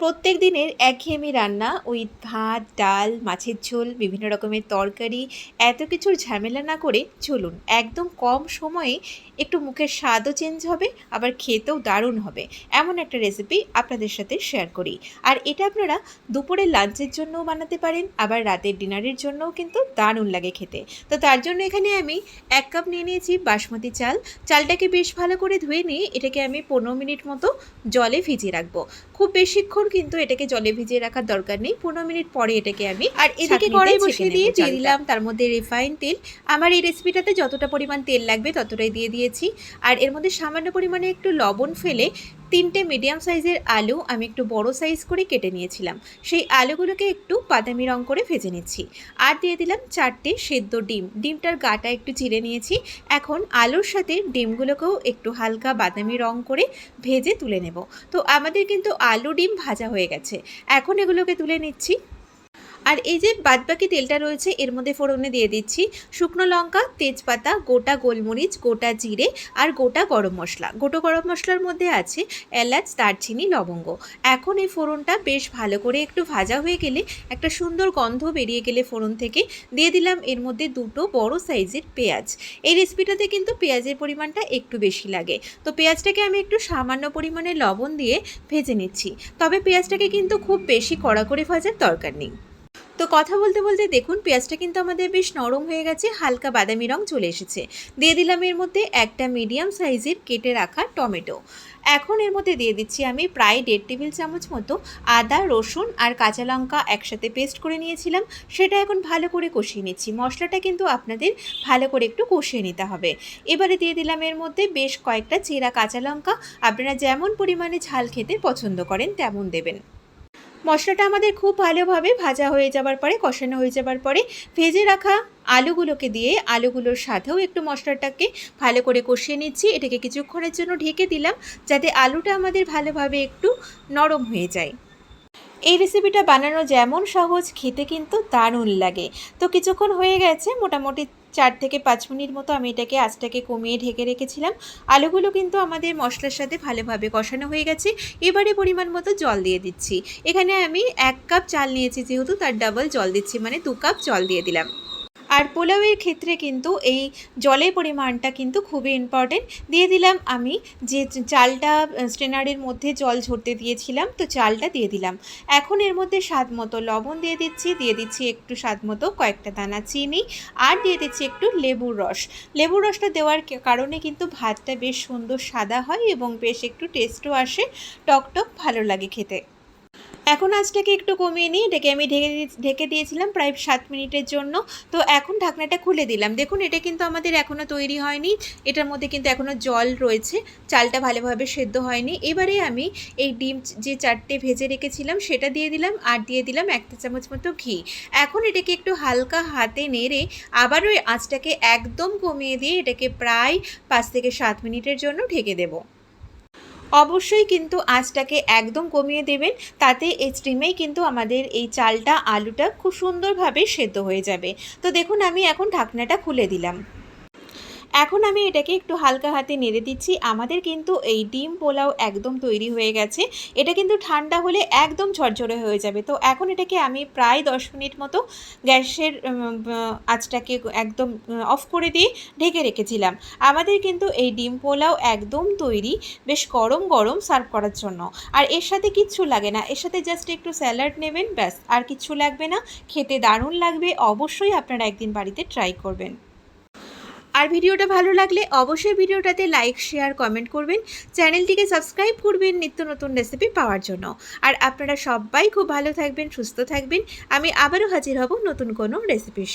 প্রত্যেক দিনের একঘেয়েমি রান্না ওই ভাত, ডাল, মাছের ঝোল, বিভিন্ন রকমের তরকারি, এত কিছুর ঝামেলা না করে চলুন একদম কম সময়ে একটু মুখের স্বাদও চেঞ্জ হবে, আবার খেতেও দারুণ হবে এমন একটা রেসিপি আপনাদের সাথে শেয়ার করি। আর এটা আপনারা দুপুরের লাঞ্চের জন্যও বানাতে পারেন, আবার রাতের ডিনারের জন্যও কিন্তু দারুণ লাগে খেতে। তো তার জন্য এখানে আমি 1 কাপ নিয়ে নিয়েছি বাসমতি চাল। চালটাকে বেশ ভালো করে ধুয়ে নিয়ে এটাকে আমি 15 মিনিট মতো জলে ভিজিয়ে রাখবো। খুব বেশিক্ষণ কিন্তু এটাকে জলে ভিজিয়ে রাখার দরকার নেই, 15 মিনিট পরে এটাকে আমি আর এদিকে কড়াই বসিয়ে দিয়ে দিলাম তার মধ্যে রিফাইন তেল। আমার এই রেসিপিটাতে যতটা পরিমাণ তেল লাগবে ততটাই দিয়ে দিয়েছি। আর এর মধ্যে সামান্য পরিমাণে একটু লবণ ফেলে 3টে মিডিয়াম সাইজের আলু আমি একটু বড় সাইজ করে কেটে নিয়েছিলাম, সেই আলুগুলোকে একটু বাদামি রং করে ভেজে নিচ্ছি। আর দিয়ে দিলাম 4টে সেদ্ধ ডিম, ডিমটার গাটা একটু চিড়ে নিয়েছি। এখন আলুর সাথে ডিমগুলোকেও একটু হালকা বাদামি রং করে ভেজে তুলে নেব। তো আমাদের কিন্তু আলু ডিম ভাজা হয়ে গেছে, এখন এগুলোকে তুলে নিচ্ছি। আর এই যে বাদবাকি তেলটা রয়েছে এর মধ্যে ফোড়নে দিয়ে দিচ্ছি শুকনো লঙ্কা, তেজপাতা, গোটা গোলমরিচ, গোটা জিরে আর গোটা গরম মশলা। গোটা গরম মশলার মধ্যে আছে এলাচ, দারচিনি, লবঙ্গ। এখন এই ফোড়নটা বেশ ভালো করে একটু ভাজা হয়ে গেলে, একটা সুন্দর গন্ধ বেরিয়ে গেলে ফোড়ন থেকে দিয়ে দিলাম এর মধ্যে 2টো বড় সাইজের পেঁয়াজ। এই রেসিপিটাতে কিন্তু পেঁয়াজের পরিমাণটা একটু বেশি লাগে, তো পেঁয়াজটাকে আমি একটু সামান্য পরিমাণে লবণ দিয়ে ভেজে নিচ্ছি। তবে পেঁয়াজটাকে কিন্তু খুব বেশি কড়া করে ভাজার দরকার নেই। তো কথা বলতে বলতে দেখুন পেঁয়াজটা কিন্তু আমাদের বেশ নরম হয়ে গেছে, হালকা বাদামি রং চলে এসেছে। দিয়ে দিলাম এর মধ্যে একটা মিডিয়াম সাইজের কেটে রাখা টমেটো। এখন এর মধ্যে দিয়ে দিচ্ছি আমি প্রায় 1.5 টেবিল চামচ মতো আদা, রসুন আর কাঁচা লঙ্কা একসাথে পেস্ট করে নিয়েছিলাম, সেটা এখন ভালো করে কষিয়ে নিচ্ছি। মশলাটা কিন্তু আপনাদের ভালো করে একটু কষিয়ে নিতে হবে। এবারে দিয়ে দিলাম এর মধ্যে বেশ কয়েকটা চেরা কাঁচা লঙ্কা, আপনারা যেমন পরিমাণে ঝাল খেতে পছন্দ করেন তেমন দেবেন। মশলাটা আমাদের খুব ভালোভাবে ভাজা হয়ে যাবার পরে, কষানো হয়ে যাবার পরে ভেজে রাখা আলুগুলোকে দিয়ে আলুগুলোর সাথেও একটু মশলাটাকে ভালো করে কষিয়ে নিচ্ছি। এটাকে কিছুক্ষণের জন্য ঢেকে দিলাম যাতে আলুটা আমাদের ভালোভাবে একটু নরম হয়ে যায়। এই রেসিপিটা বানানো যেমন সহজ, খেতে কিন্তু দারুণ লাগে। তো কিছুক্ষণ হয়ে গেছে, মোটামুটি 4 থেকে 5 মিনিট মতো আমি এটাকে আঁচটাকে কমিয়ে ঢেকে রেখেছিলাম। আলুগুলো কিন্তু আমাদের মশলার সাথে ভালোভাবে কষানো হয়ে গেছে। এবারে পরিমাণ মতো জল দিয়ে দিচ্ছি। এখানে আমি 1 কাপ চাল নিয়েছি যেহেতু, তার ডাবল জল দিচ্ছি, মানে 2 কাপ জল দিয়ে দিলাম। আর পোলাওয়ের ক্ষেত্রে কিন্তু এই জলের পরিমাণটা কিন্তু খুবই ইম্পর্টেন্ট। দিয়ে দিলাম আমি যে চালটা স্ট্রেনারের মধ্যে জল ঝরতে দিয়েছিলাম, তো চালটা দিয়ে দিলাম। এখন এর মধ্যে স্বাদ মতো লবণ দিয়ে দিচ্ছি একটু স্বাদ মতো কয়েকটা দানা চিনি, আর দিয়ে দিচ্ছি একটু লেবুর রস। লেবুর রসটা দেওয়ার কারণে কিন্তু ভাতটা বেশ সুন্দর সাদা হয় এবং বেশ একটু টেস্টও আসে, টকটক ভালো লাগে খেতে। এখন আঁচটাকে একটু কমিয়ে নিই, এটাকে আমি ঢেকে দিয়েছিলাম প্রায় 7 মিনিটের জন্য। তো এখন ঢাকনাটা খুলে দিলাম। দেখুন এটা কিন্তু আমাদের এখনও তৈরি হয়নি, এটার মধ্যে কিন্তু এখনও জল রয়েছে, চালটা ভালোভাবে সেদ্ধ হয়নি। এবারে আমি এই ডিম যে 4টে ভেজে রেখেছিলাম সেটা দিয়ে দিলাম, আর দিয়ে দিলাম 1 চামচ মতো ঘি। এখন এটাকে একটু হালকা হাতে নেড়ে আবারও আঁচটাকে একদম কমিয়ে দিয়ে এটাকে প্রায় 5 থেকে 7 মিনিটের জন্য ঢেকে দেবো। অবশ্যই কিন্তু আঁচটাকে একদম কমিয়ে দেবেন, তাতে এই স্টিমেই কিন্তু আমাদের এই চালটা, আলুটা খুব সুন্দরভাবে সেদ্ধ হয়ে যাবে। তো দেখুন আমি এখন ঢাকনাটা খুলে দিলাম। এখন আমি এটাকে একটু হালকা হাতে নেড়ে দিচ্ছি। আমাদের কিন্তু এই ডিম পোলাও একদম তৈরি হয়ে গেছে। এটা কিন্তু ঠান্ডা হলে একদম ঝরঝরে হয়ে যাবে। তো এখন এটাকে আমি প্রায় 10 মিনিট মতো গ্যাসের আঁচটাকে একদম অফ করে দিয়ে ঢেকে রেখেছিলাম। আমাদের কিন্তু এই ডিম পোলাও একদম তৈরি, বেশ গরম গরম সার্ভ করার জন্য। আর এর সাথে কিচ্ছু লাগে না, এর সাথে জাস্ট একটু স্যালাড নেবেন, ব্যাস, আর কিচ্ছু লাগবে না। খেতে দারুণ লাগবে, অবশ্যই আপনারা একদিন বাড়িতে ট্রাই করবেন। আর ভিডিওটা ভালো লাগলে অবশ্যই ভিডিওটাতে লাইক, শেয়ার, কমেন্ট করবেন। চ্যানেলটিকে সাবস্ক্রাইব করবেন নিত্য নতুন রেসিপি পাওয়ার জন্য। আর আপনারা সবাই খুব ভালো থাকবেন, সুস্থ থাকবেন। আমি আবারও হাজির হব নতুন কোনো রেসিপির